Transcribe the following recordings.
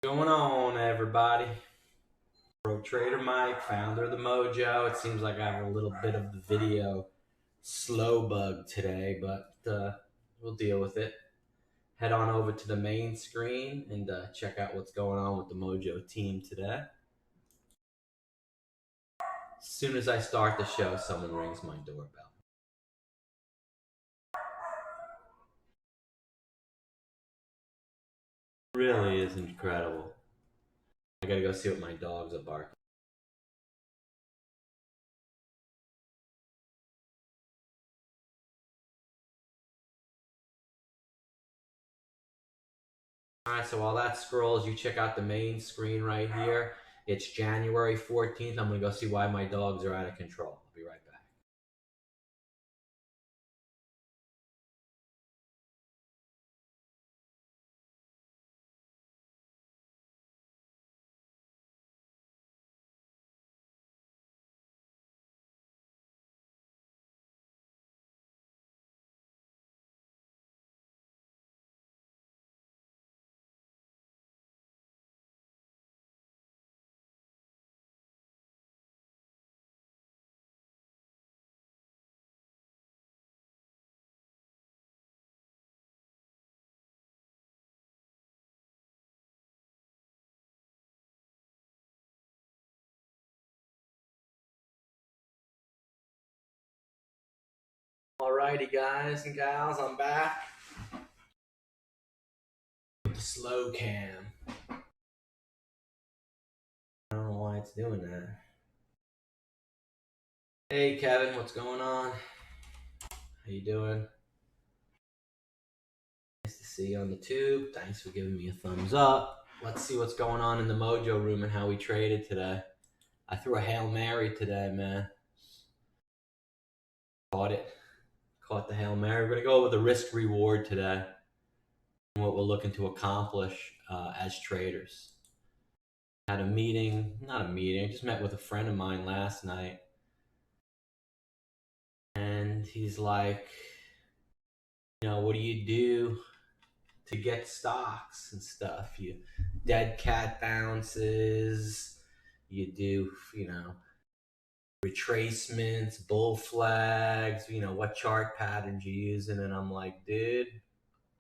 What's going on, everybody? Pro Trader Mike, founder of the Mojo. It seems like I have a little bit of the video slow bug today, but we'll deal with it. Head on over to the main screen and check out what's going on with the Mojo team today. As soon as I start the show, someone rings my doorbell. It really is incredible. I gotta go see what my dogs are barking. Alright, so while that scrolls, you check out the main screen right here. It's January 14th. I'm going to go see why my dogs are out of control. I'll be right back. Alrighty, guys and gals, I'm back with the slow cam. I don't know why it's doing that. Hey, Kevin, what's going on? How you doing? Nice to see you on the tube. Thanks for giving me a thumbs up. Let's see what's going on in the Mojo room and how we traded today. I threw a Hail Mary today, man. Caught it. Caught the Hail Mary. We're going to go over the risk reward today and what we're looking to accomplish as traders. Had a meeting, not a meeting, I just met with a friend of mine last night. And he's like, what do you do to get stocks and stuff? You dead cat bounces, you do, retracements, bull flags, what chart patterns you using. And I'm like, dude,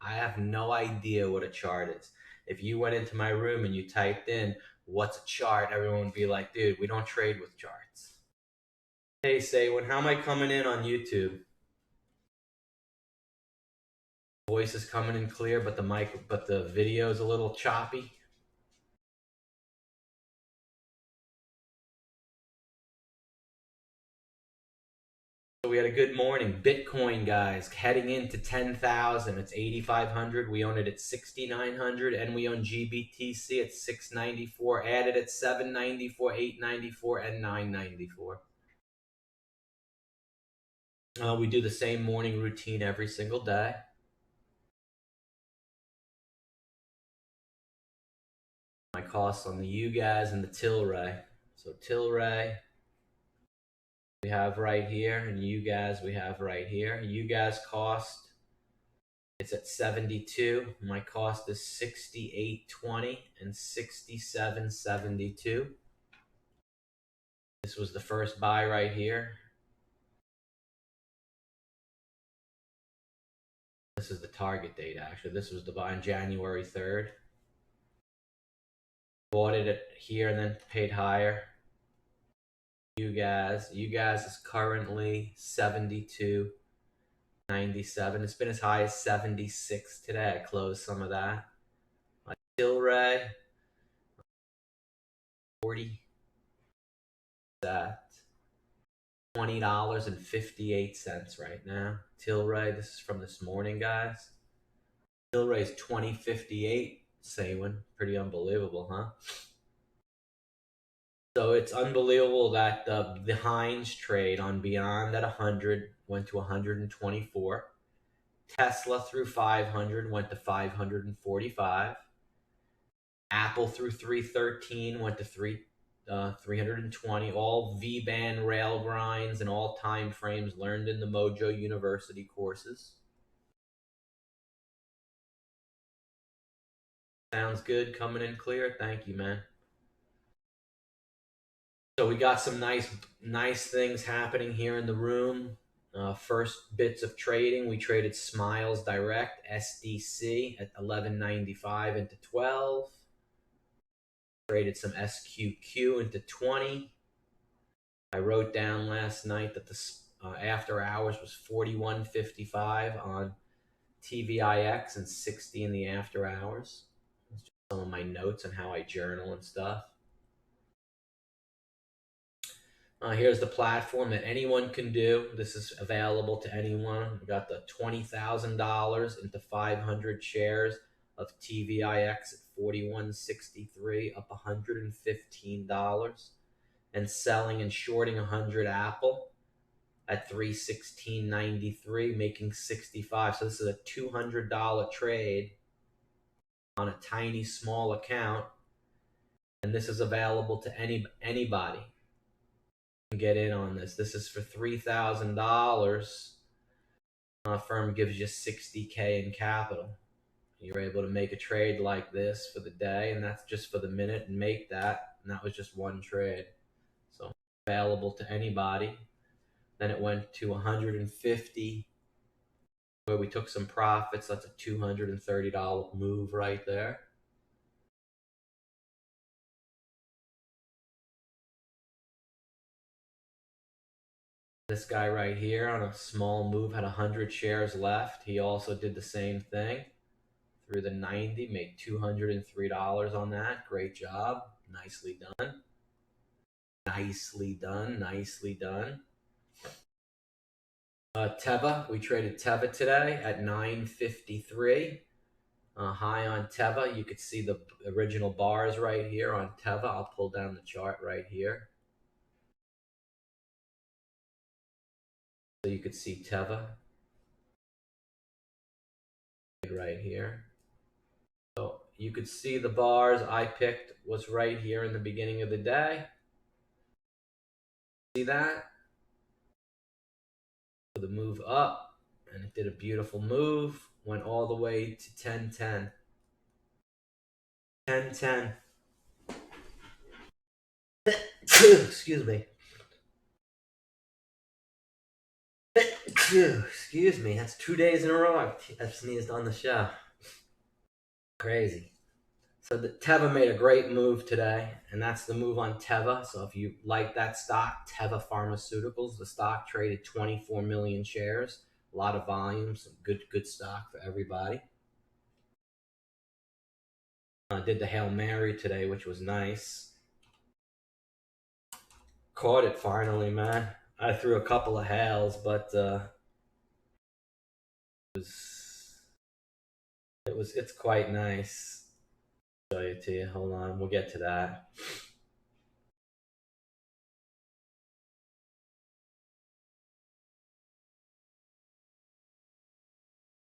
I have no idea what a chart is. If you went into my room and you typed in what's a chart, everyone would be like, dude, we don't trade with charts. Hey, Saywin, how am I coming in on YouTube? Voice is coming in clear, but the video is a little choppy. So we had a good morning. Bitcoin, guys, heading into 10,000. It's 8,500. We own it at 6,900, and we own GBTC at 694. Added at 794, 894, and 994. We do the same morning routine every single day. My costs on the UGAS and the Tilray. So Tilray we have right here, and UGAS we have right here. UGAS cost, it's at 72. My cost is 68.20 and 67.72. This was the first buy right here. This is the target date, actually. This was the buy on January 3rd. Bought it at here and then paid higher. UGAS is currently 72.97. It's been as high as 76 today. I closed some of that. My Tilray, 40. That $20.58 right now. Tilray, this is from this morning, guys. Tilray is $20.58. Saywin, pretty unbelievable, huh? So it's unbelievable that the Heinz trade on Beyond at 100 went to 124. Tesla through 500 went to 545. Apple through 313 went to 320. All V-band rail grinds and all time frames learned in the Mojo University courses. Sounds good. Coming in clear. Thank you, man. So we got some nice things happening here in the room. First bits of trading, we traded Smiles Direct SDC at 11.95 into 12. Traded some SQQ into 20. I wrote down last night that the after hours was 41.55 on TVIX and 60 in the after hours. That's just some of my notes on how I journal and stuff. Here's the platform that anyone can do. This is available to anyone. We got the $20,000 into 500 shares of TVIX at 41.63, up $115, and selling and shorting 100 Apple at 316.93, making 65. So this is a $200 trade on a tiny small account, and this is available to anybody. Get in on this. This is for $3,000. Firm gives you $60K in capital. You're able to make a trade like this for the day, and that's just for the minute, and make that. And that was just one trade. So available to anybody. Then it went to 150, where we took some profits. That's a $230 move right there. This guy right here on a small move had 100 shares left. He also did the same thing through the 90, made $203 on that. Great job. Nicely done. Nicely done. Nicely done. Teva, we traded Teva today at 9.53. High on Teva. You could see the original bars right here on Teva. I'll pull down the chart right here, so you could see Teva right here. So you could see the bars I picked was right here in the beginning of the day. See that? The move up, and it did a beautiful move. Went all the way to 10.10. 10.10. Excuse me. Excuse me. That's 2 days in a row I've sneezed on the show. Crazy. So the Teva made a great move today, and that's the move on Teva. So if you like that stock, Teva Pharmaceuticals, the stock traded 24 million shares, a lot of volume, some good stock for everybody. Did the Hail Mary today, which was nice. Caught it finally, man. I threw a couple of hails, but it's quite nice. I'll show it to you. Hold on, we'll get to that.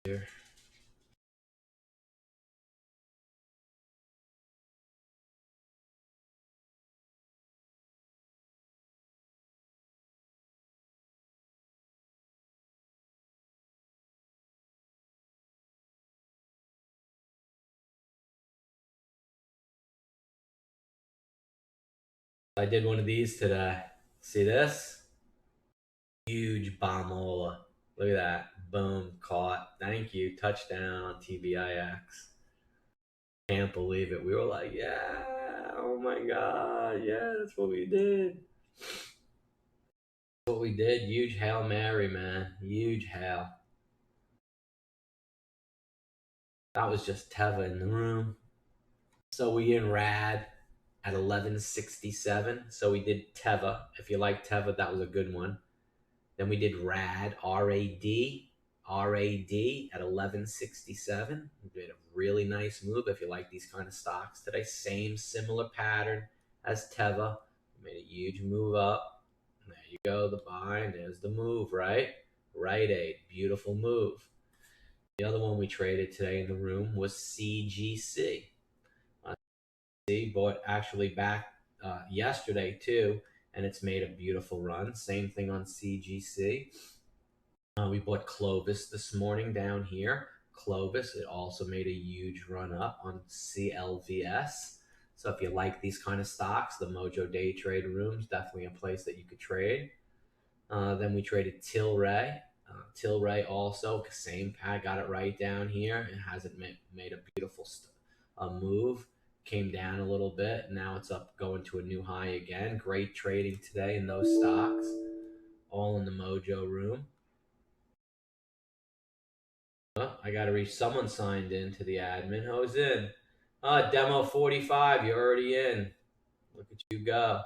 Here. I did one of these today. See this? Huge bombola. Look at that. Boom. Caught. Thank you. Touchdown on TBIX. Can't believe it. We were like, yeah. Oh my God. Yeah, that's what we did. That's what we did. Huge Hail Mary, man. Huge hail. That was just Teva in the room. So we in RAD at 11.67. So we did Teva. If you like Teva, that was a good one. Then we did RAD, R-A-D at 11.67. We did a really nice move if you like these kind of stocks today. Same similar pattern as Teva. We made a huge move up. There you go, the buy, and there's the move, right? Rite Aid, beautiful move. The other one we traded today in the room was CGC. Bought actually back yesterday too, and it's made a beautiful run. Same thing on CGC. We bought Clovis this morning down here. Clovis. It also made a huge run up on CLVS. So if you like these kind of stocks, the MOJO Day Trade Room's definitely a place that you could trade. Then we traded Tilray. Tilray also, same, I got it right down here. It hasn't made a beautiful move. Came down a little bit. Now it's up going to a new high again. Great trading today in those stocks. All in the Mojo room. Oh, I got to reach. Someone signed in to the admin. Who's in? Demo 45. You're already in. Look at you go.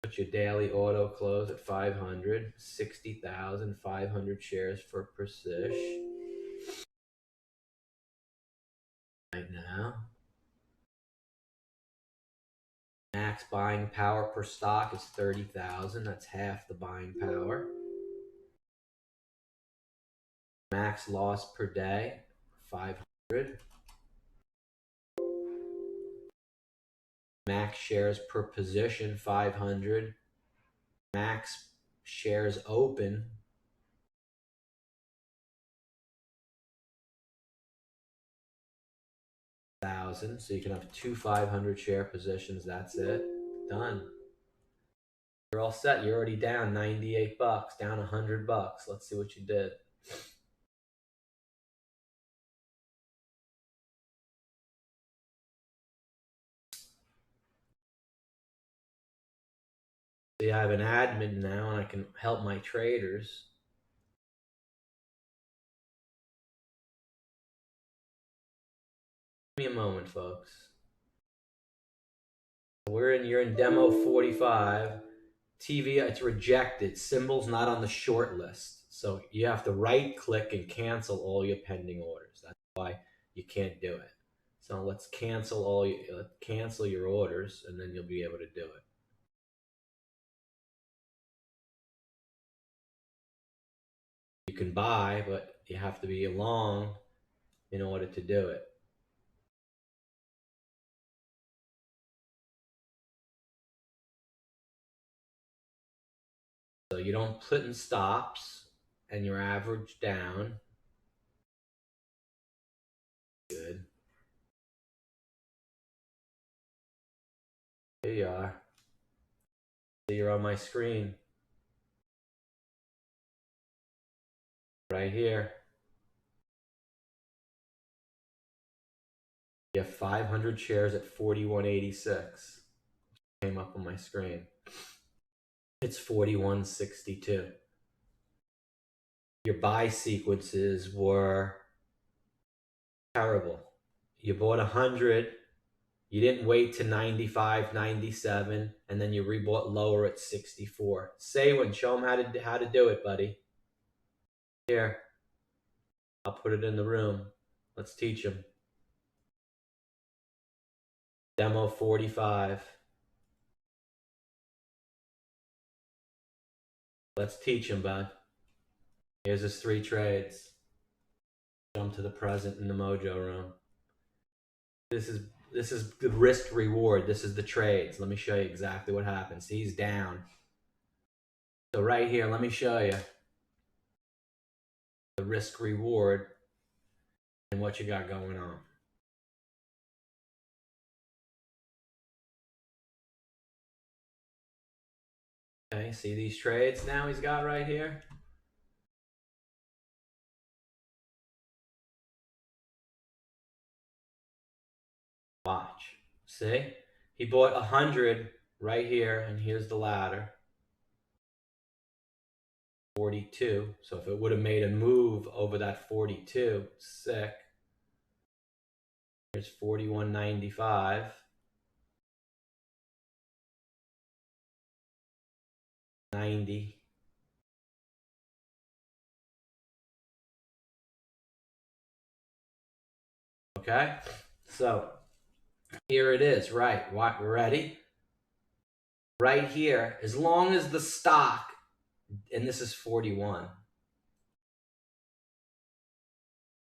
Put your daily auto close at 500. 60,500 shares for Precision. Right now. Max buying power per stock is 30,000. That's half the buying power. Max loss per day, 500. Max shares per position, 500. Max shares open, 1,000. So you can have two 500 share positions. That's it. Done. You're all set. You're already down 98 bucks, down 100 bucks. Let's see what you did. See, I have an admin now and I can help my traders. Give me a moment, folks. You're in demo 45. TV, it's rejected. Symbol's not on the short list. So you have to right click and cancel all your pending orders. That's why you can't do it. So let's cancel your orders and then you'll be able to do it. You can buy, but you have to be long in order to do it. So you don't put in stops and your average down. Good. Here you are. So you're on my screen. Right here. You have 500 shares at 41.86. Came up on my screen. It's 41.62. Your buy sequences were terrible. You bought 100, you didn't wait to 95, 97, and then you rebought lower at 64. Saywin, show them how to do it, buddy. Here, I'll put it in the room. Let's teach them. Demo 45. Let's teach him, bud. Here's his 3 trades. Jump to the present in the Mojo room. This is the risk reward. This is the trades. Let me show you exactly what happens. He's down. So right here, let me show you the risk reward and what you got going on. Okay, see these trades now he's got right here? Watch. See? He bought 100 right here, and here's the ladder. 42. So if it would have made a move over that 42, sick. Here's 41.95. 90. Okay? So here it is, right? Ready? Right here, as long as the stock, and this is 41.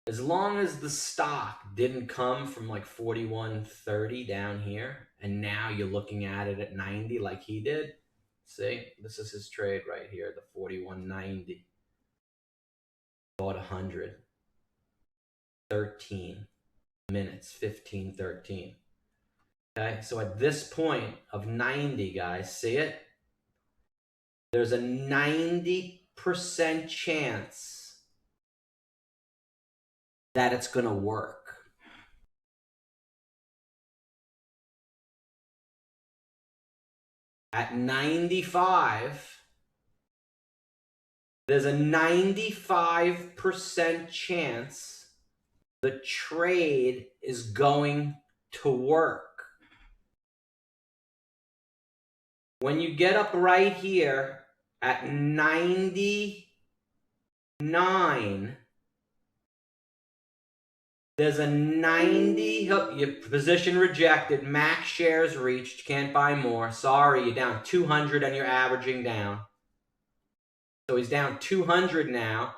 As long as the stock didn't come from like 41.30 down here, and now you're looking at it at 90 like he did. See, this is his trade right here, the 41.90. bought 100. 13 minutes, 15:13. Okay, so at this point of 90, guys, see it? There's a 90% chance that it's going to work. At 95, there's a 95% chance the trade is going to work. When you get up right here at 99, there's a 90, your position rejected, max shares reached, can't buy more. Sorry, you're down 200 and you're averaging down. So he's down 200 now.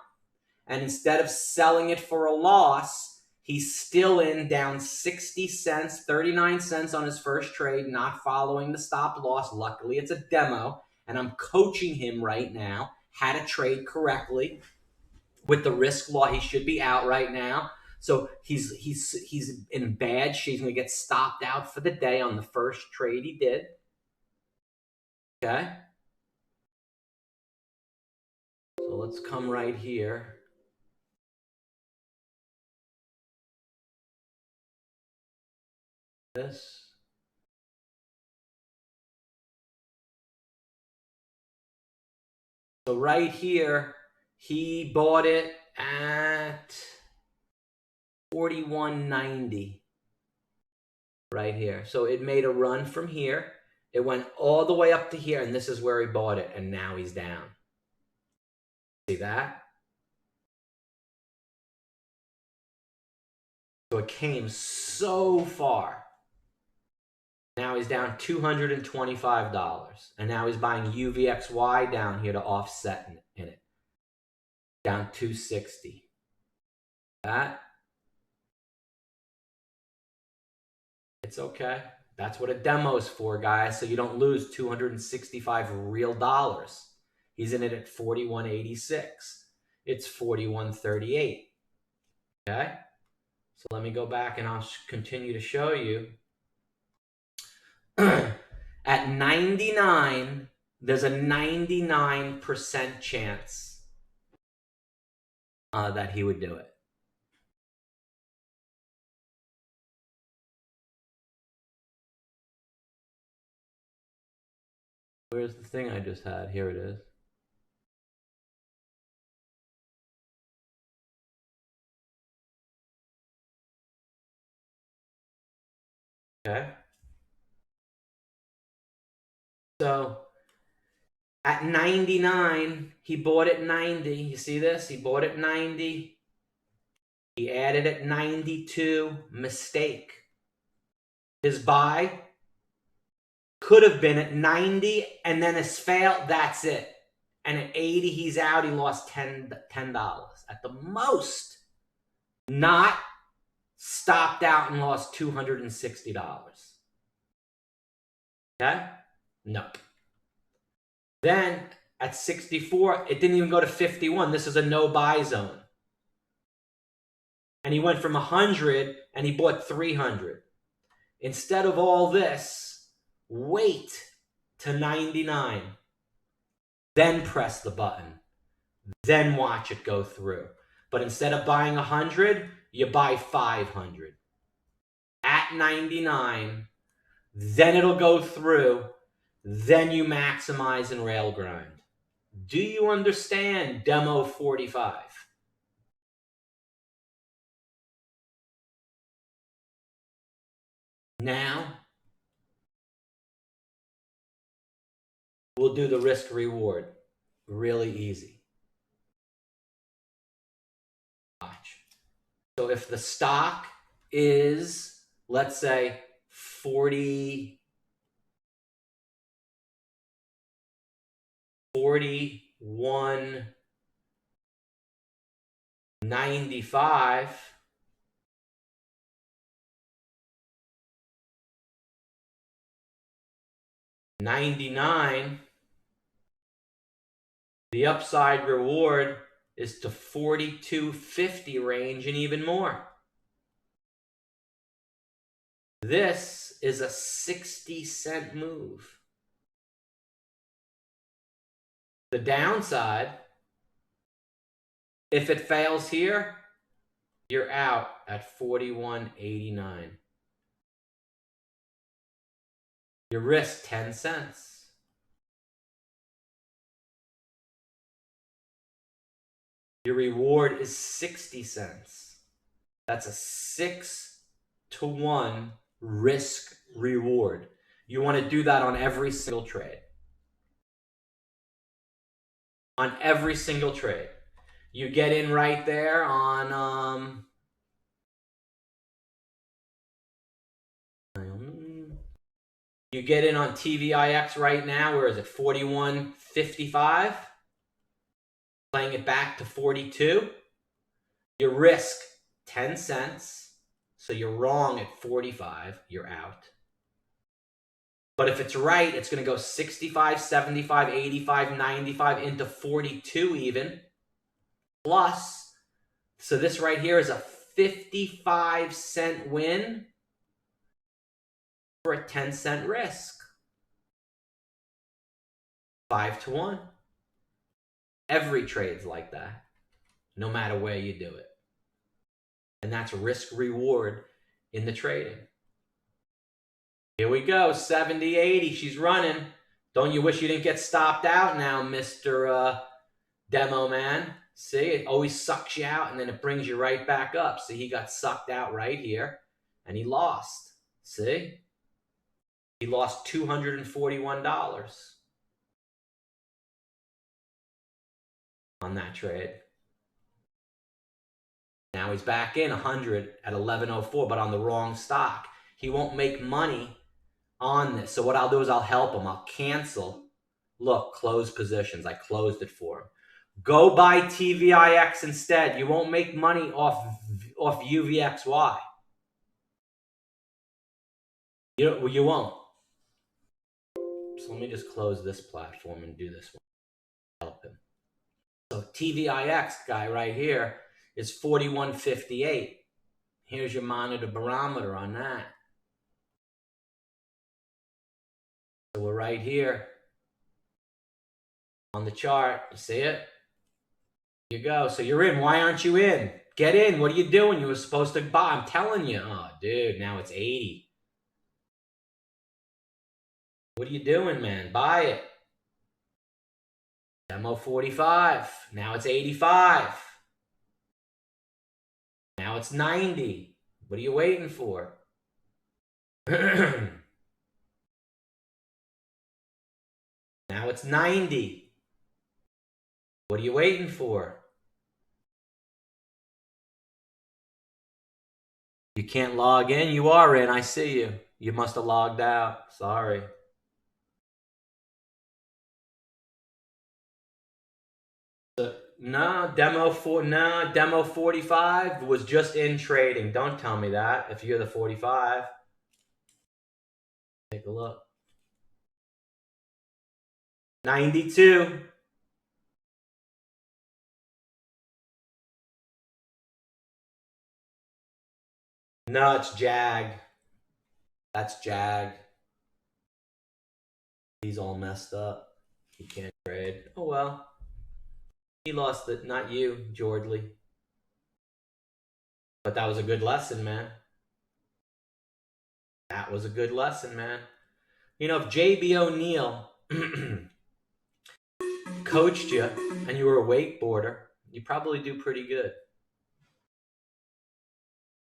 And instead of selling it for a loss, he's still in, down 60 cents, 39 cents on his first trade, not following the stop loss. Luckily, it's a demo, and I'm coaching him right now how to trade correctly with the risk law. He should be out right now. So he's in bad shape. He's going to get stopped out for the day on the first trade he did. Okay? So let's come right here. This. So right here, he bought it at 41.90 right here. So it made a run from here. It went all the way up to here, and this is where he bought it, and now he's down. See that? So it came so far. Now he's down $225, and now he's buying UVXY down here to offset in it. Down 260. That. It's okay. That's what a demo is for, guys, so you don't lose 265 real dollars. He's in it at 41.86. It's 41.38. Okay? So let me go back and I'll continue to show you. At 99, there's a 99% chance that he would do it. Where's the thing I just had? Here it is. Okay. So at 99, he bought at 90. You see this? He bought at 90. He added at 92. Mistake. His buy could have been at 90 and then has failed. That's it. And at 80, he's out. He lost $10 at the most. Not stopped out and lost $260. Okay? Nope. Then at 64, it didn't even go to 51. This is a no buy zone. And he went from 100 and he bought 300. Instead of all this, wait to 99. Then press the button. Then watch it go through. But instead of buying 100, you buy 500. At 99, then it'll go through. Then you maximize and rail grind. Do you understand Demo 45? Now, we'll do the risk reward. Really easy. Watch. So if the stock is, let's say, 41.95, $99, the upside reward is to 42.50 range and even more. This is a 60-cent move. The downside, if it fails here, you're out at 41.89. Your risk 10 cents. Your reward is 60 cents. That's a 6-to-1 risk reward. You want to do that on every single trade. On every single trade. You get in right there on you get in on TVIX right now. Where is it? 41.55. Playing it back to 42. Your risk 10 cents. So you're wrong at 45. You're out. But if it's right, it's going to go 65, 75, 85, 95 into 42 even. Plus, so this right here is a 55-cent win for a 10-cent risk. 5-to-1. Every trade's like that, no matter where you do it. And that's risk reward in the trading. Here we go, 70, 80, she's running. Don't you wish you didn't get stopped out now, Mr. Demo Man? See, it always sucks you out and then it brings you right back up. See, he got sucked out right here and he lost. See? He lost $241 on that trade. Now he's back in 100 at 11.04, but on the wrong stock. He won't make money on this. So what I'll do is I'll help him. I'll cancel. Look, close positions. I closed it for him. Go buy TVIX instead. You won't make money off UVXY. You won't. So let me just close this platform and do this one. Help him. So TVIX guy right here is 41.58. Here's your monitor barometer on that. So we're right here on the chart. You see it? Here you go. So you're in. Why aren't you in? Get in. What are you doing? You were supposed to buy. I'm telling you. Oh, dude, now it's 80. What are you doing, man? Buy it. Demo 45. Now it's 85. Now it's 90. What are you waiting for? Now it's 90. What are you waiting for? You can't log in? You are in. I see you. You must have logged out. Sorry. No, demo 45 was just in trading. Don't tell me that if you're the 45. Take a look. 92. No, it's Jag. That's Jag. He's all messed up. He can't trade. Oh well. He lost it, not you, Jordley. But that was a good lesson, man. That was a good lesson, man. You know, if JB O'Neill coached you and you were a wakeboarder, you probably do pretty good.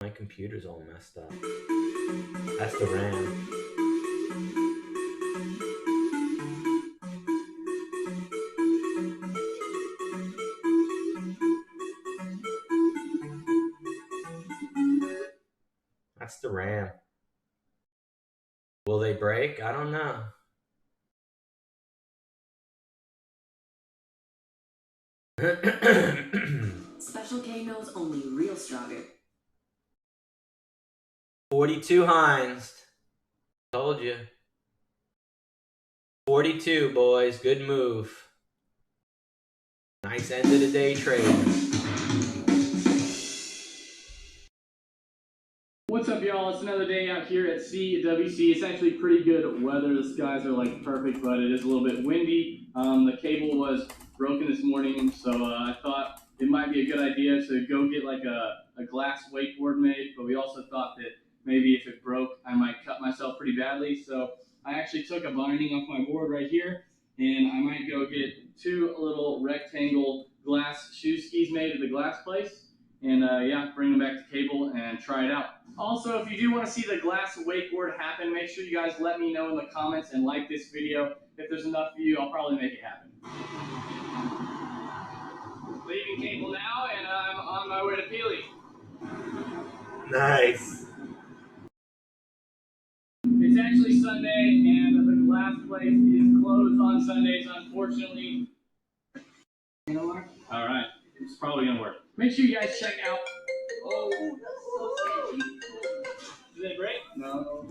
My computer's all messed up. That's the RAM. That's the RAM. Will they break? I don't know. Special K knows only real stronger. 42 Heinz. Told you. 42, boys. Good move. Nice end of the day trading. What's up, y'all? It's another day out here at CWC. It's actually pretty good weather. The skies are like perfect, but it is a little bit windy. The cable was broken this morning, so I thought it might be a good idea to go get like a glass wakeboard made, but we also thought that maybe if it broke, I might cut myself pretty badly. So I actually took a binding off my board right here, and I might go get 2 little rectangle glass shoe skis made at the glass place. And yeah, bring them back to cable and try it out. Also, if you do want to see the glass wakeboard happen, make sure you guys let me know in the comments and like this video. If there's enough of you, I'll probably make it happen. Leaving cable now, and I'm on my way to Peely. Nice. It's actually Sunday, and the glass place is closed on Sundays, unfortunately. All right, it's probably gonna work. Make sure you guys check out. Oh, that's so sketchy. Is that great? No.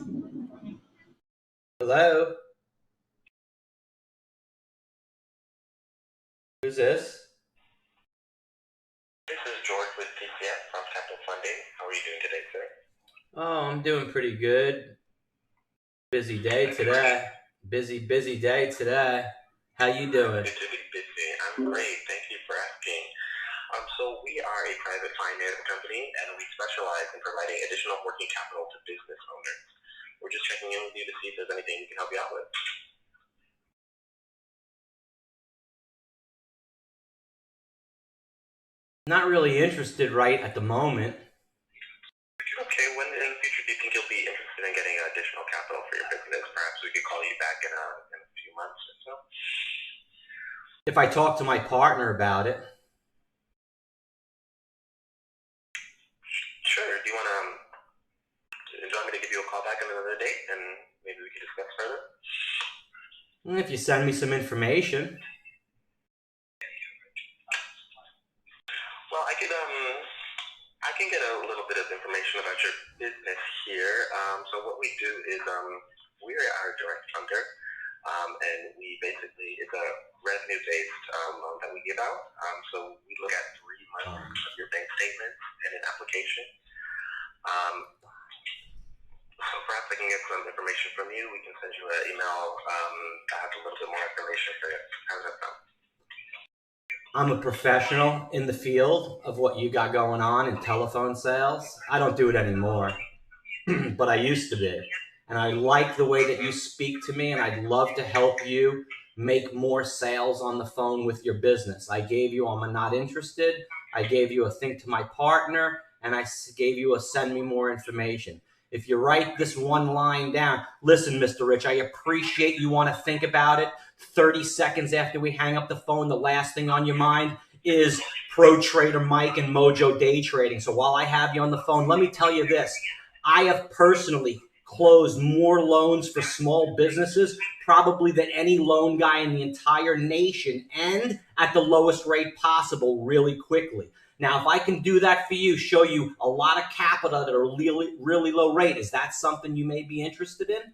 Hello? Who's this? This is George with TCS from Capital Funding. How are you doing today, sir? Oh, I'm doing pretty good. Busy day today. Busy day today. How you doing? Good to be busy. I'm great. Thank you for asking. So we are a private finance company, and we specialize in providing additional working capital to business owners. We're just checking in with you to see if there's anything we can help you out with. Not really interested right at the moment. Okay, when in the future do you think you'll be interested in getting additional capital for your business? Perhaps we could call you back in a few months or so. If I talk to my partner about it. Sure. Do you want me to give you a call back on another date, and maybe we could discuss further? If you send me some information. Well, I can get a little bit of information about your business here. So what we do is we're our direct funder, and we basically, it's a revenue-based loan that we give out. So we look at 3 months of your bank statements and an application. So perhaps I can get some information from you. We can send you an email that has a little bit more information for you. How does that sound? I'm a professional in the field of what you got going on in telephone sales. I don't do it anymore, but I used to be. And I like the way that you speak to me, and I'd love to help you make more sales on the phone with your business. I gave you I'm not interested. I gave you a think to my partner, and I gave you a send me more information. If you write this one line down, listen, Mr. Rich, I appreciate you want to think about it. 30 seconds after we hang up the phone, the last thing on your mind is Pro Trader Mike and MOJO Day Trading. So while I have you on the phone, let me tell you this. I have personally closed more loans for small businesses probably than any loan guy in the entire nation, and at the lowest rate possible really quickly. Now, if I can do that for you, show you a lot of capital at a really, really low rate, is that something you may be interested in?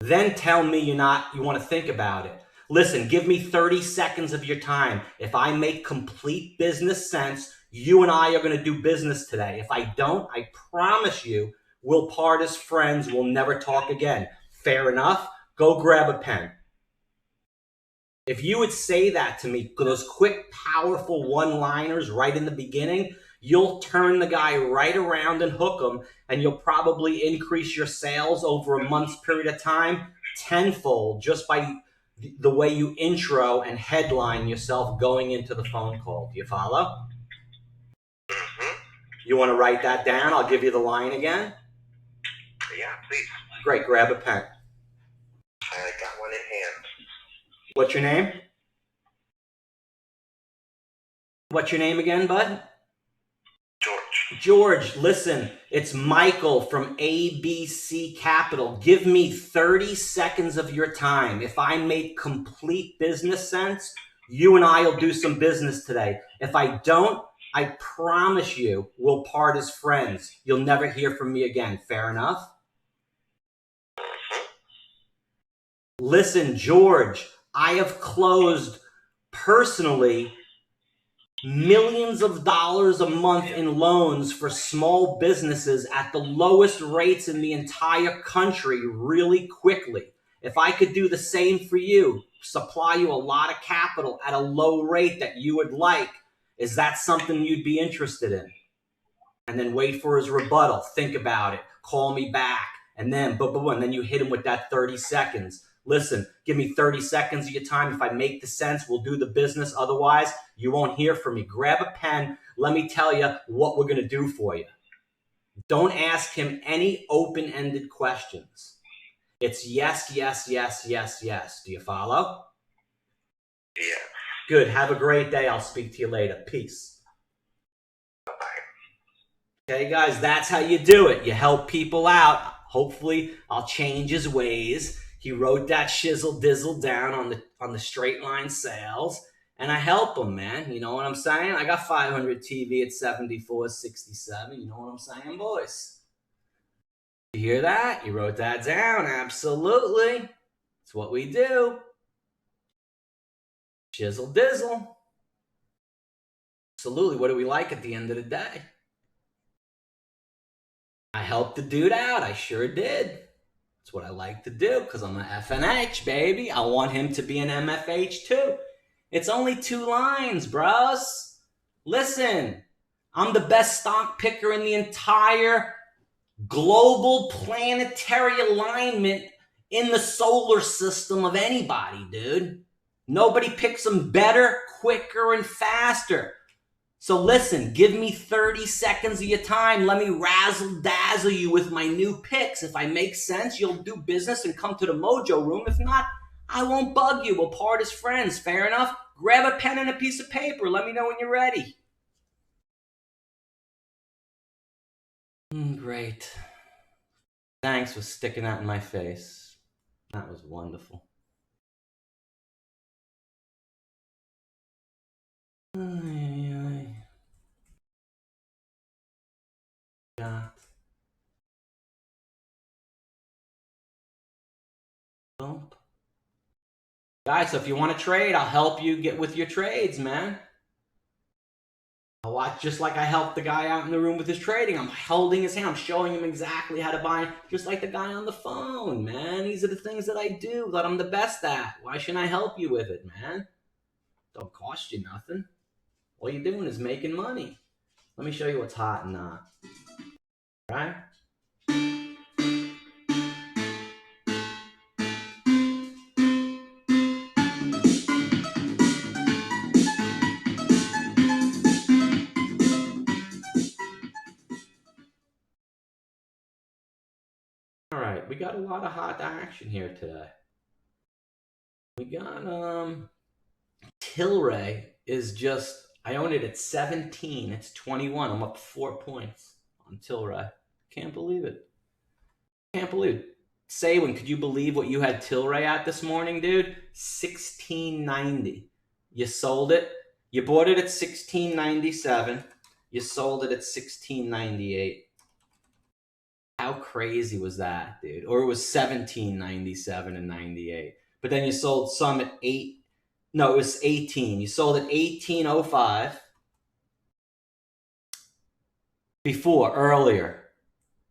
Then tell me you want to think about it. Listen, give me 30 seconds of your time. If I make complete business sense, you and I are going to do business today. If I don't, I promise you, we'll part as friends. We'll never talk again. Fair enough? Go grab a pen. If you would say that to me, those quick, powerful one-liners right in the beginning, you'll turn the guy right around and hook him, and you'll probably increase your sales over a month's period of time tenfold just by the way you intro and headline yourself going into the phone call. Do you follow? Mm-hmm. You want to write that down? I'll give you the line again. Yeah, please. Great, grab a pen. I got one in hand. What's your name? What's your name again, bud? George. George, listen, it's Michael from ABC Capital. Give me 30 seconds of your time. If I make complete business sense, you and I will do some business today. If I don't, I promise you we'll part as friends. You'll never hear from me again. Fair enough? Mm-hmm. Listen, George, I have closed personally millions of dollars a month in loans for small businesses at the lowest rates in the entire country really quickly. If I could do the same for you, supply you a lot of capital at a low rate that you would like, is that something you'd be interested in? And then wait for his rebuttal. Think about it. Call me back. And then, and then you hit him with that 30 seconds. Listen, give me 30 seconds of your time. If I make the sense, we'll do the business. Otherwise, you won't hear from me. Grab a pen. Let me tell you what we're going to do for you. Don't ask him any open-ended questions. It's yes, yes, yes, yes, yes. Do you follow? Yeah. Good. Have a great day. I'll speak to you later. Peace. Okay, guys, that's how you do it. You help people out. Hopefully, I'll change his ways. He wrote that shizzle dizzle down on the straight line sales, and I help him, man. You know what I'm saying? I got 500 TV at 74.67. You know what I'm saying, boys? You hear that? You wrote that down. Absolutely. It's what we do. Shizzle dizzle. Absolutely. What do we like at the end of the day? I helped the dude out. I sure did. That's what I like to do because I'm an FNH, baby. I want him to be an MFH too. It's only 2 lines, bros. Listen, I'm the best stock picker in the entire global planetary alignment in the solar system of anybody, dude. Nobody picks them better, quicker, and faster. So listen, give me 30 seconds of your time. Let me razzle dazzle you with my new picks. If I make sense, you'll do business and come to the Mojo room. If not, I won't bug you. We'll part as friends. Fair enough? Grab a pen and a piece of paper. Let me know when you're ready. Great. Thanks for sticking that in my face. That was wonderful. Guys, so if you want to trade, I'll help you get with your trades, man. I'll watch just like I helped the guy out in the room with his trading. I'm holding his hand. I'm showing him exactly how to buy, just like the guy on the phone, man. These are the things that I do that I'm the best at. Why shouldn't I help you with it, man? Don't cost you nothing. All you're doing is making money. Let me show you what's hot and not. All right? All right, we got a lot of hot action here today. We got Tilray is just, I own it at 17. It's 21. I'm up 4 points on Tilray. Can't believe it. Can't believe it. Saywin, could you believe what you had Tilray at this morning, dude? $16.90. You sold it. You bought it at $16.97. You sold it at $16.98. How crazy was that, dude? Or it was $17.97 and 98. But then you sold some at it was 18. You sold at $18.05 earlier.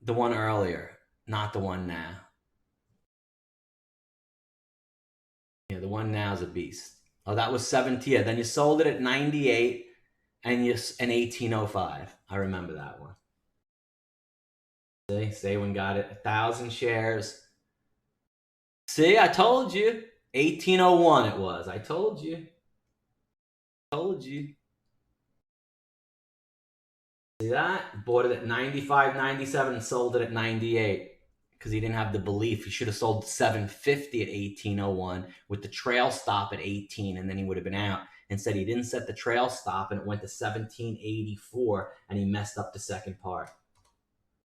The one earlier, not the one now. Yeah, the one now is a beast. Oh, that was 17. Yeah, then you sold it at 98 and 18.05. I remember that one. See, Saywin got it. 1,000 shares. See, I told you. 1801 it was. I told you. See that? Bought it at 95.97 and sold it at 98 because he didn't have the belief. He should have sold 750 at 1801 with the trail stop at 18 and then he would have been out. Instead, he didn't set the trail stop and it went to 1784 and he messed up the second part.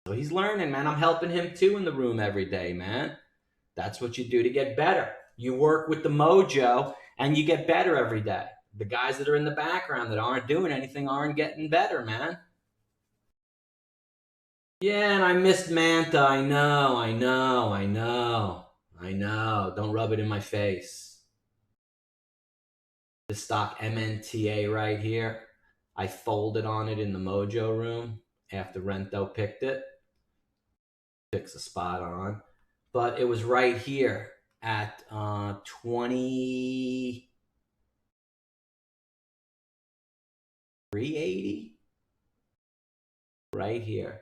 So he's learning, man. I'm helping him too in the room every day, man. That's what you do to get better. You work with the Mojo and you get better every day. The guys that are in the background that aren't doing anything aren't getting better, man. Yeah, and I missed Manta. I know. Don't rub it in my face. The stock MNTA right here. I folded on it in the Mojo room after Rento picked it. Picks a spot on. But it was right here at 2380. Right here.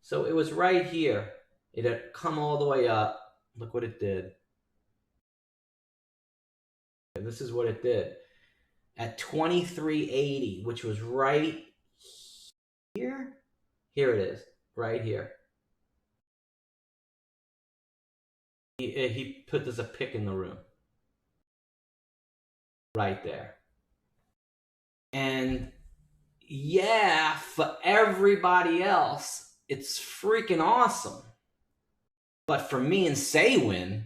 So it was right here. It had come all the way up. Look what it did. And this is what it did. At 2380, which was right here. Here it is. Right here. He put there's a pick in the room. Right there. And yeah, for everybody else, it's freaking awesome. But for me and Saywin,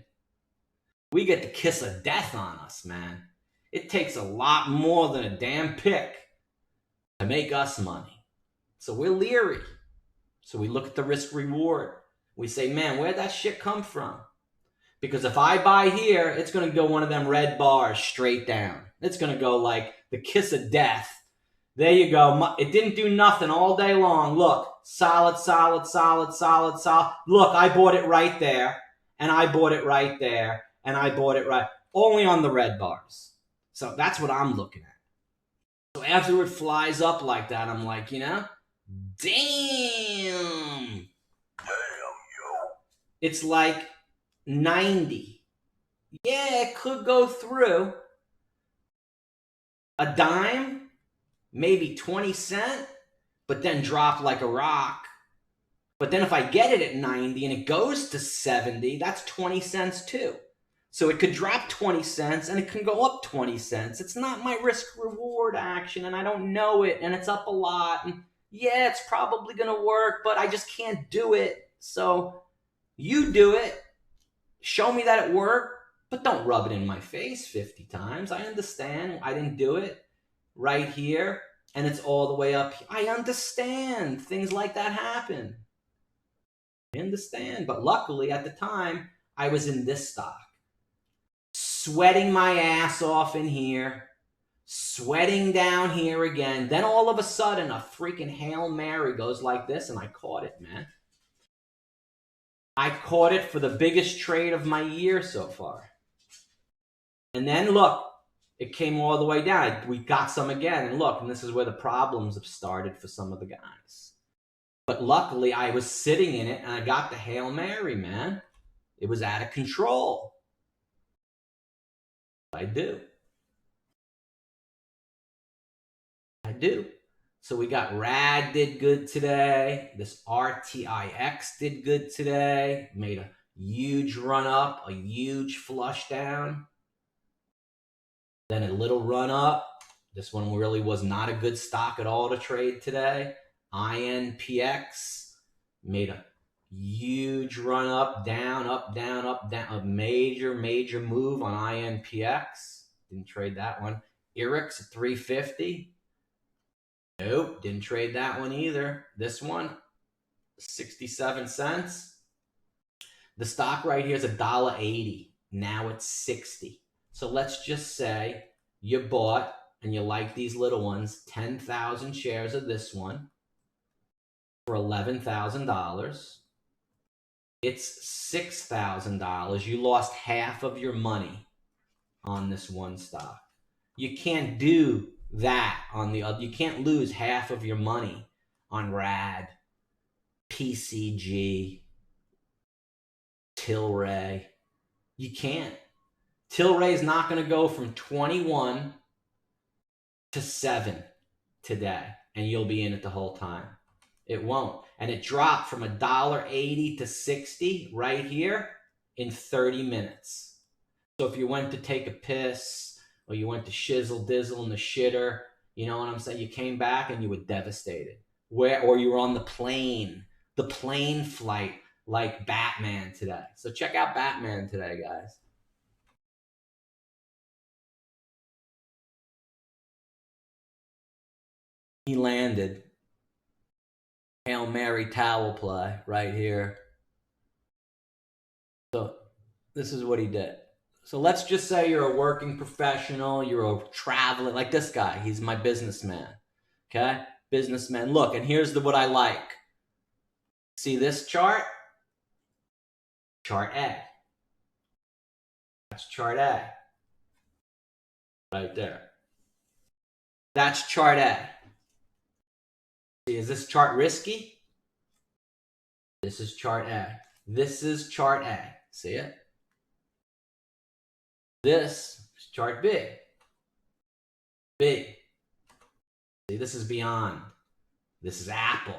we get the kiss of death on us, man. It takes a lot more than a damn pick to make us money. So we're leery. So we look at the risk reward. We say, man, where'd that shit come from? Because if I buy here, it's going to go one of them red bars straight down. It's going to go like the kiss of death. There you go. It didn't do nothing all day long. Look, solid, solid, solid, solid, solid. Look, I bought it right there, and I bought it right there, and I bought it right. Only on the red bars. So that's what I'm looking at. So after it flies up like that, I'm like, you know, damn. It's like 90. Yeah, it could go through a dime, maybe 20 cents, but then drop like a rock. But then if I get it at 90 and it goes to 70, that's 20 cents too. So it could drop 20 cents and it can go up 20 cents. It's not my risk reward action and I don't know it and it's up a lot. And yeah, it's probably going to work, but I just can't do it. So you do it. Show me that it worked, but don't rub it in my face 50 times. I understand. I didn't do it right here. And it's all the way up. I understand. Things like that happen. I understand. But luckily, at the time, I was in this stock. Sweating my ass off in here. Sweating down here again. Then all of a sudden, a freaking Hail Mary goes like this, and I caught it, man. I caught it for the biggest trade of my year so far. And then look, it came all the way down. We got some again. And look, and this is where the problems have started for some of the guys. But luckily, I was sitting in it and I got the Hail Mary, man. It was out of control. I do. So we got RAD did good today. This RTIX did good today. Made a huge run up, a huge flush down. Then a little run up. This one really was not a good stock at all to trade today. INPX made a huge run up, down, up, down, up, down. A major, major move on INPX. Didn't trade that one. IRIX at 350. Nope, didn't trade that one either. This one, 67 cents. The stock right here is $1.80. Now it's 60. So let's just say you bought, and you like these little ones, 10,000 shares of this one for $11,000. It's $6,000. You lost half of your money on this one stock. You can't do that on the other. You can't lose half of your money on RAD, PCG, Tilray. You can't. Tilray is not going to go from 21 to 7 today, and you'll be in it the whole time. It won't. And it dropped from $1.80 to 60 right here in 30 minutes. So if you went to take a piss or you went to shizzle dizzle in the shitter, you know what I'm saying? You came back and you were devastated. Or you were on the plane flight like Batman today. So check out Batman today, guys. He landed. Hail Mary towel play right here. So this is what he did. So let's just say you're a working professional, you're a traveler, like this guy. He's my businessman. Okay? Businessman. Look, and here's what I like. See this chart? Chart A. That's chart A. Right there. That's chart A. See, is this chart risky? This is chart A. This is chart A. See it? This is chart B. B. See, this is beyond. This is Apple.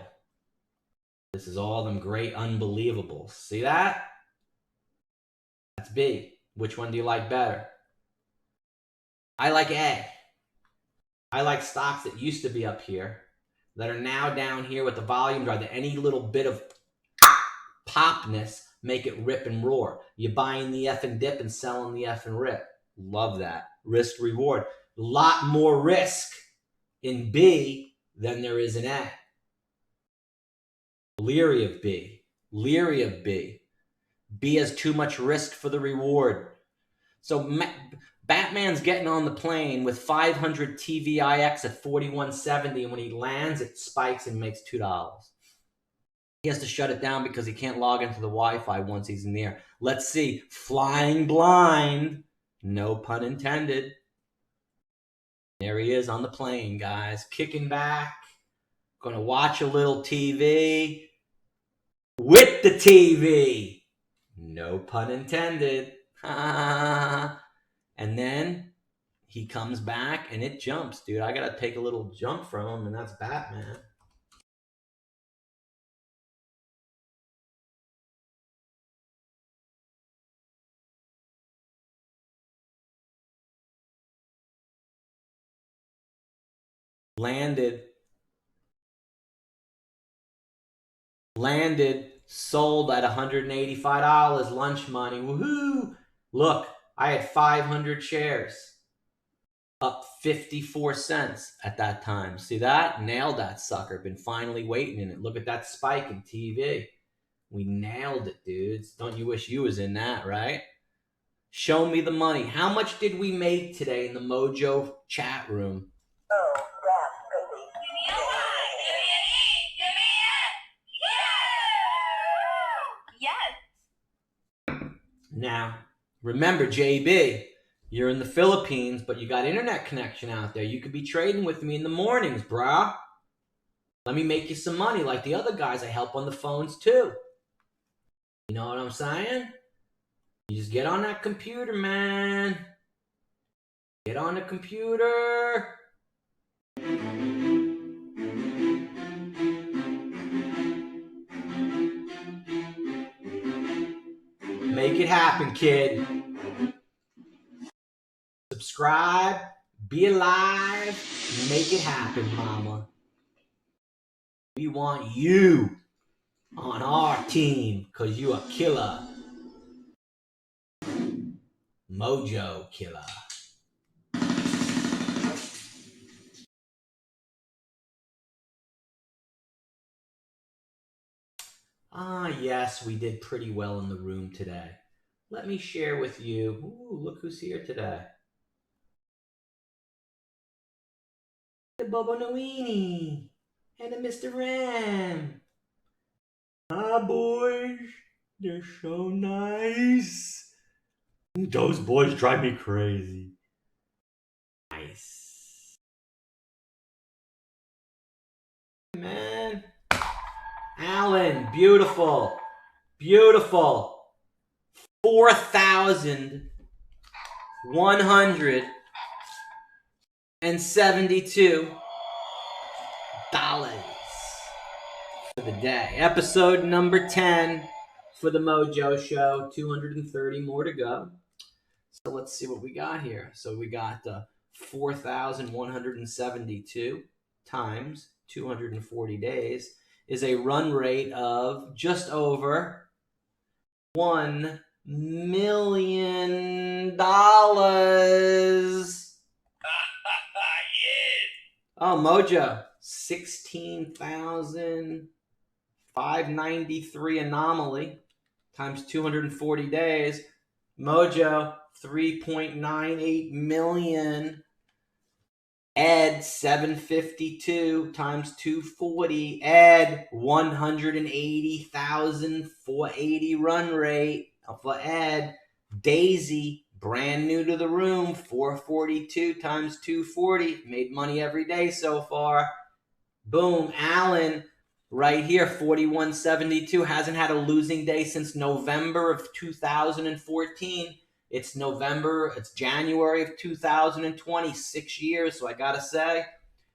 This is all them great unbelievables. See that? That's B. Which one do you like better? I like A. I like stocks that used to be up here that are now down here with the volume drive, that any little bit of popness make it rip and roar. You're buying the F and dip and selling the F and rip. Love that. Risk reward. A lot more risk in B than there is in A. Leery of B. Leery of B. B has too much risk for the reward. So Batman's getting on the plane with 500 TVIX at 41.70, and when he lands, it spikes and makes $2. He has to shut it down because he can't log into the Wi-Fi once he's in the air. Let's see. Flying blind. No pun intended. There he is on the plane, guys. Kicking back. Gonna watch a little TV. With the TV. No pun intended. And then he comes back and it jumps, dude. I gotta take a little jump from him, and that's Batman. Landed, sold at $185, lunch money, woohoo! Look, I had 500 shares, up 54 cents at that time. See that? Nailed that sucker. Been finally waiting in it. Look at that spike in TV. We nailed it, dudes. Don't you wish you was in that, right? Show me the money. How much did we make today in the MOJO chat room? Oh, crap, baby. Give me a Y, give me an E, give me an F. Yes. Now, remember, JB, you're in the Philippines, but you got internet connection out there. You could be trading with me in the mornings, brah. Let me make you some money like the other guys I help on the phones too. You know what I'm saying? You just get on that computer, man. Get on the computer. Make it happen, kid. Subscribe, be alive, make it happen, mama. We want you on our team because you a killer. Mojo killer. Ah, yes, we did pretty well in the room today. Let me share with you. Ooh, look who's here today. The Bobo Noini and the Mr. Ram. Ah, boys, they're so nice. Those boys drive me crazy. Nice. Man. Alan, beautiful. Beautiful. $4,172 for the day. Episode number 10 for the Mojo Show. 230 more to go. So let's see what we got here. So we got 4,172 times 240 days is a run rate of just over $1 million. Oh, Mojo, 16,593 anomaly times 240 days. Mojo, 3.98 million. Ed, 752 times 240. Ed, 180,480 run rate for Ed. Daisy, brand new to the room, 442 times 240. Made money every day so far. Boom. Alan, right here, 4172. Hasn't had a losing day since November of 2014. It's January of 2020, 6 years. So I got to say,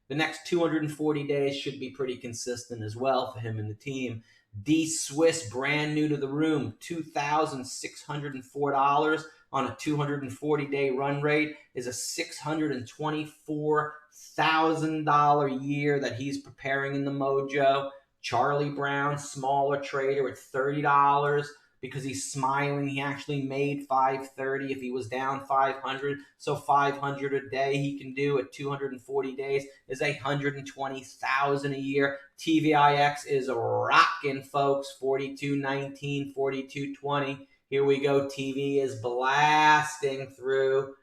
the next 240 days should be pretty consistent as well for him and the team. D Swiss, brand new to the room, $2,604 on a 240-day run rate is a $624,000 year that he's preparing in the Mojo. Charlie Brown, smaller trader at $30 because he's smiling. He actually made $530 if he was down $500. So $500 a day he can do at 240 days is $120,000 a year. TVIX is rocking, folks. 42.19, 42.20. Here we go. TV is blasting through.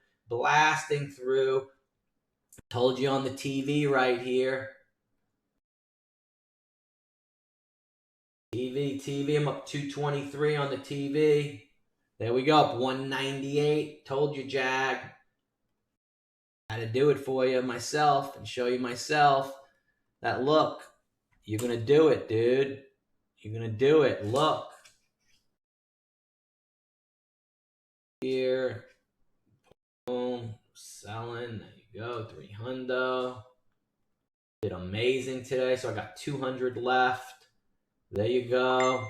Told you on the TV right here. TV, I'm up 223 on the TV. There we go, up 198. Told you, Jag. Had to do it for you myself and show you myself that, look, you're going to do it, dude. You're going to do it. Look. Here. Boom. Selling. There you go. 300. Did amazing today, so I got 200 left. There you go.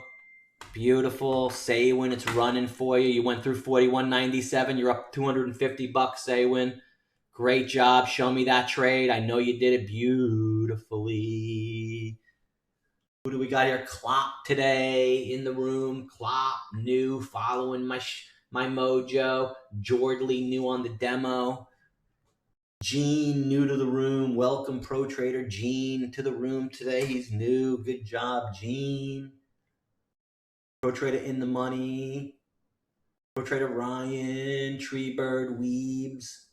Beautiful. Saywin, it's running for you. You went through 41.97. You're up $250, Saywin. Great job. Show me that trade. I know you did it beautifully. Who do we got here? Klopp today in the room. Klopp, new, following my Mojo. Jordley, new on the demo. Gene, new to the room. Welcome, Pro Trader Gene, to the room today. He's new. Good job, Gene. Pro Trader in the money. Pro Trader Ryan, Treebird,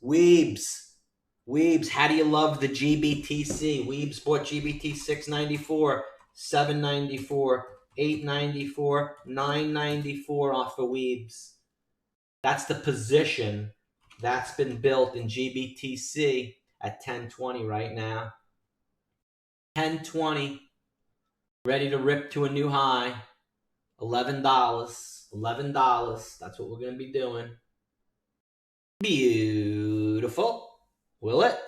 Weebs. How do you love the GBTC? Weebs bought GBT 694, 794, 894, 994 off of Weebs. That's the position that's been built in GBTC at 1020 right now. 1020, ready to rip to a new high. $11. That's what we're going to be doing. Beautiful. Will it?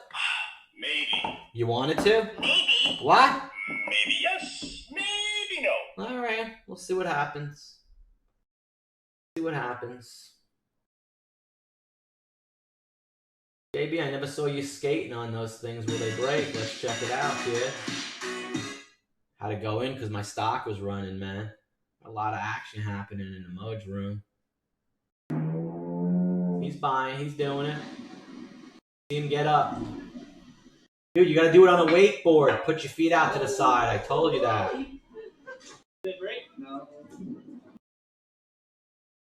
Maybe. You want it to? Maybe. What? Maybe yes. Maybe no. All right. We'll see what happens. JB, I never saw you skating on those things. Will they break? Let's check it out, kid. Had to go in because my stock was running, man. A lot of action happening in the Mojo room. He's buying. He's doing it. See him get up. Dude, you got to do it on a wakeboard. Put your feet out to the side. I told you that. Did they break? No.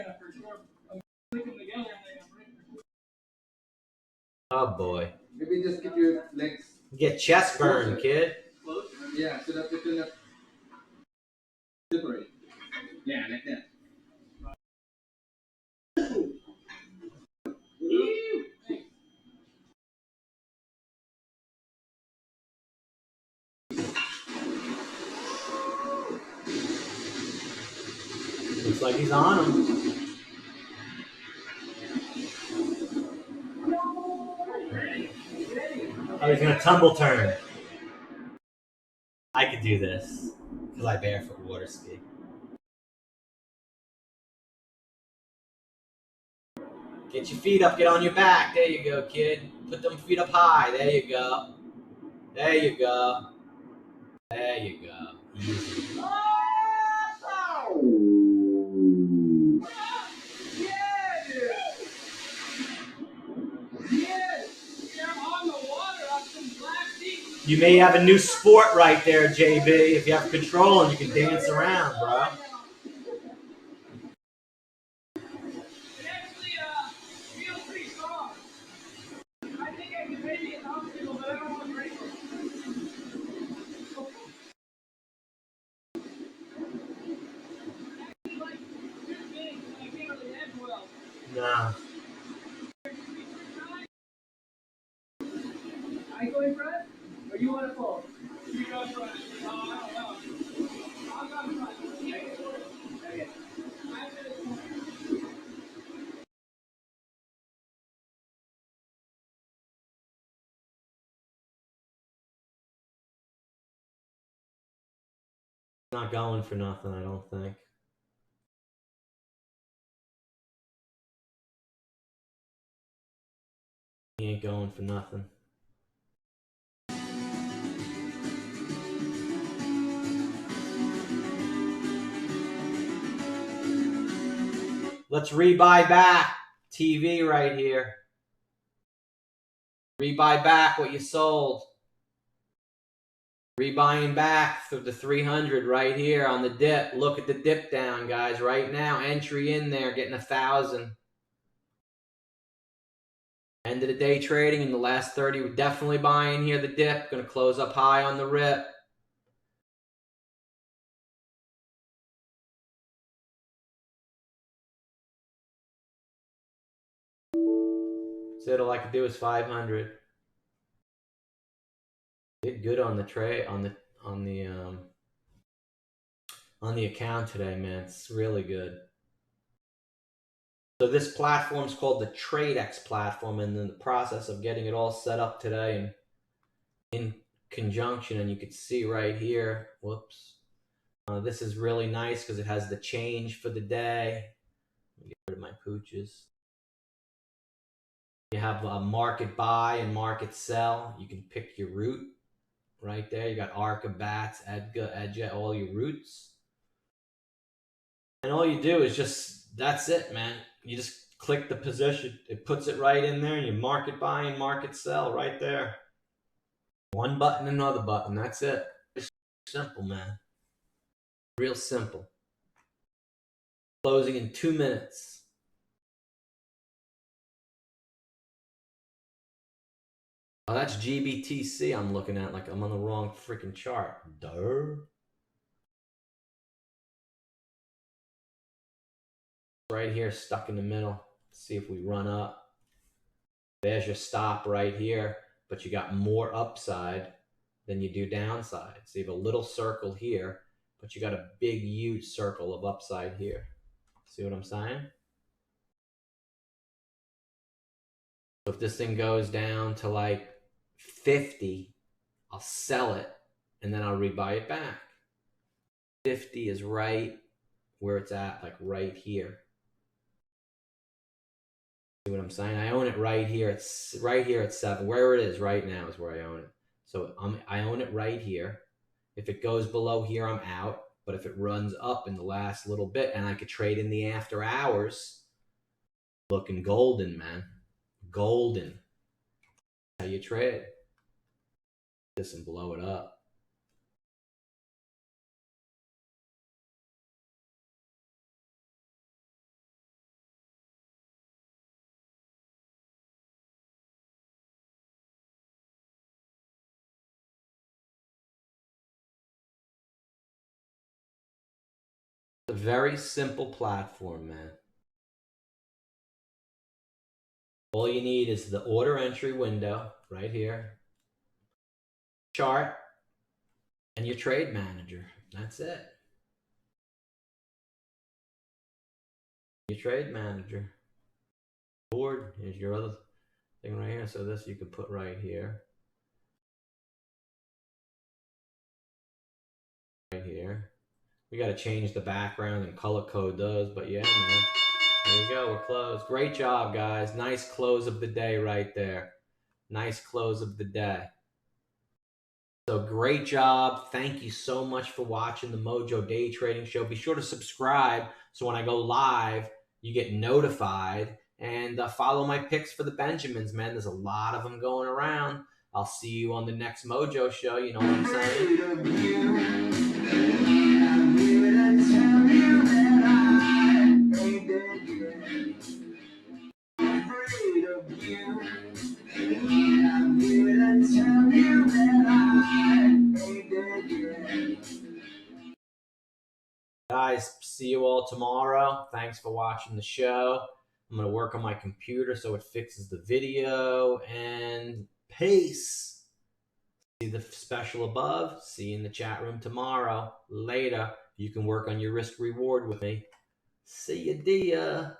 Yeah, for sure. I'm clicking together and they're going to break. Oh, boy. Maybe just keep your legs. Get chest burn, kid. Close? Yeah, so that you can separate. Yeah, like that. Looks like he's on him. Oh, he's going to tumble turn. I could do this because I barefoot water ski. Get your feet up. Get on your back. There you go, kid. Put them feet up high. There you go. Easy. You may have a new sport right there, JB. If you have control and you can dance around, bro. Nah. I go in front, or you want to fold? You go in front. I don't know. I'll go in front. Okay. Not going for nothing, I don't think. He ain't going for nothing. Let's rebuy back TV right here. Rebuy back what you sold. Rebuying back through the 300 right here on the dip. Look at the dip down, guys, right now. Entry in there, getting 1,000. End of the day trading in the last 30. We're definitely buying here the dip. Going to close up high on the rip. So all I could do is 500. Did good on the trade on the account today, man. It's really good. So this platform is called the TradeX platform, and in the process of getting it all set up today and in conjunction, and you can see right here, whoops. This is really nice because it has the change for the day. Let me get rid of my pooches. You have a market buy and market sell. You can pick your route right there. You got Arca, Bats, Edga, all your routes. And all you do is just, that's it, man. You just click the position. It puts it right in there. And you market buy and market sell right there. One button, another button. That's it. It's simple, man. Real simple. Closing in 2 minutes. Oh, that's GBTC I'm looking at. Like I'm on the wrong freaking chart. Duh. Right here, stuck in the middle. Let's see if we run up. There's your stop right here. But you got more upside than you do downside. So you have a little circle here, but you got a big, huge circle of upside here. See what I'm saying? So if this thing goes down to like 50, I'll sell it and then I'll rebuy it back. 50 is right where it's at, like right here. See what I'm saying? I own it right here. It's right here at 7. Where it is right now is where I own it. So I own it right here. If it goes below here, I'm out. But if it runs up in the last little bit, and I could trade in the after hours, looking golden, man. Golden. How you trade. This and blow it up. It's a very simple platform, man. All you need is the order entry window right here, chart, and your trade manager. That's it. Your trade manager. Board, here's your other thing right here. So this you could put right here. Right here. We got to change the background and color code those, but yeah, man. There you go, we're closed. Great job, guys. Nice close of the day right there. Nice close of the day. So great job. Thank you so much for watching the MOJO Day Trading Show. Be sure to subscribe so when I go live, you get notified. And follow my picks for the Benjamins, man. There's a lot of them going around. I'll see you on the next MOJO show. You know what I'm saying? Guys, see you all tomorrow. Thanks for watching the show. I'm going to work on my computer so it fixes the video. And peace. See the special above? See you in the chat room tomorrow. Later. You can work on your risk reward with me. See ya, dear.